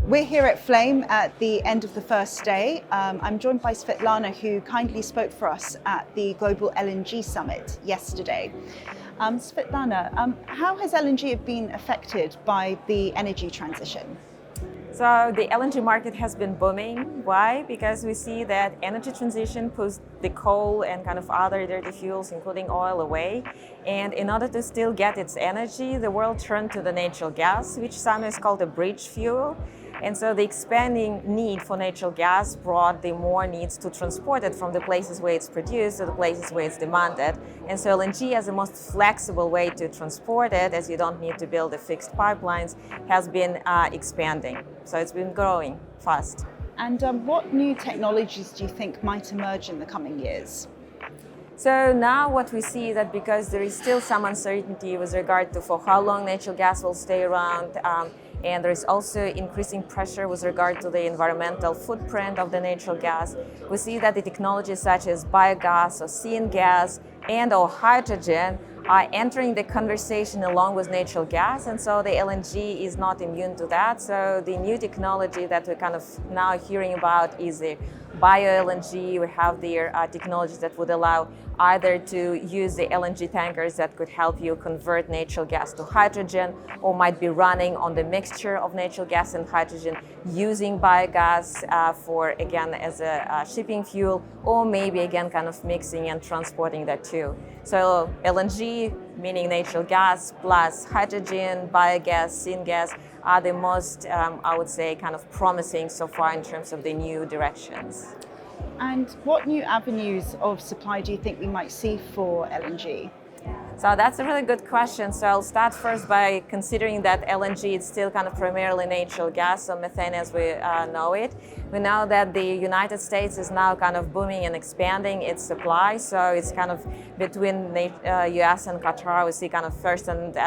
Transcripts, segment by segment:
We're here at Flame at the end of the first day. I'm joined by Svetlana, who kindly spoke for us at the Global LNG Summit yesterday. Svetlana, how has LNG been affected by the energy transition? So the LNG market has been booming. Why? Because we see that energy transition puts the coal and kind of other dirty fuels, including oil, away. And in order to still get its energy, the world turned to the natural gas, which sometimes called a bridge fuel. And so the expanding need for natural gas brought the more needs to transport it from the places where it's produced to the places where it's demanded. And so LNG, as the most flexible way to transport it, as you don't need to build the fixed pipelines, has been expanding. So it's been growing fast. And what new technologies do you think might emerge in the coming years? So now what we see is that because there is still some uncertainty with regard to for how long natural gas will stay around, and there is also increasing pressure with regard to the environmental footprint of the natural gas. We see that the technologies such as biogas or syngas and or hydrogen are entering the conversation along with natural gas, and so the LNG is not immune to that. So the new technology that we're kind of now hearing about is the bio-LNG. We have the technologies that would allow either to use the LNG tankers that could help you convert natural gas to hydrogen, or might be running on the mixture of natural gas and hydrogen using biogas for, again, as a shipping fuel, or maybe, again, kind of mixing and transporting that too. So LNG, meaning natural gas, plus hydrogen, biogas, syngas, are the most, I would say, kind of promising so far in terms of the new directions. And what new avenues of supply do you think we might see for LNG? So that's a really good question. So I'll start first by considering that LNG is still kind of primarily natural gas, so methane as we know it. We know that the United States is now kind of booming and expanding its supply. So it's kind of between US and Qatar, we see kind of first and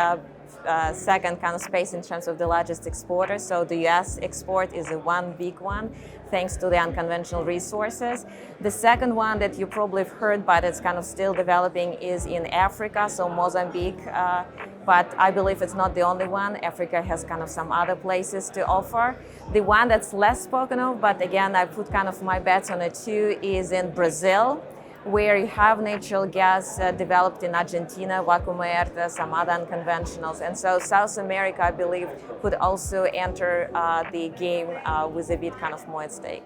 second kind of space in terms of the largest exporters. So the US export is the one big one, thanks to the unconventional resources. The second one that you probably have heard, but it's kind of still developing, is in Africa, so Mozambique. But I believe it's not the only one. Africa has kind of some other places to offer. The one that's less spoken of, but again, I put kind of my bets on it too, is in Brazil, where you have natural gas developed in Argentina, Vaca Muerta, some other unconventionals. And so South America, I believe, could also enter the game with a bit kind of more at stake.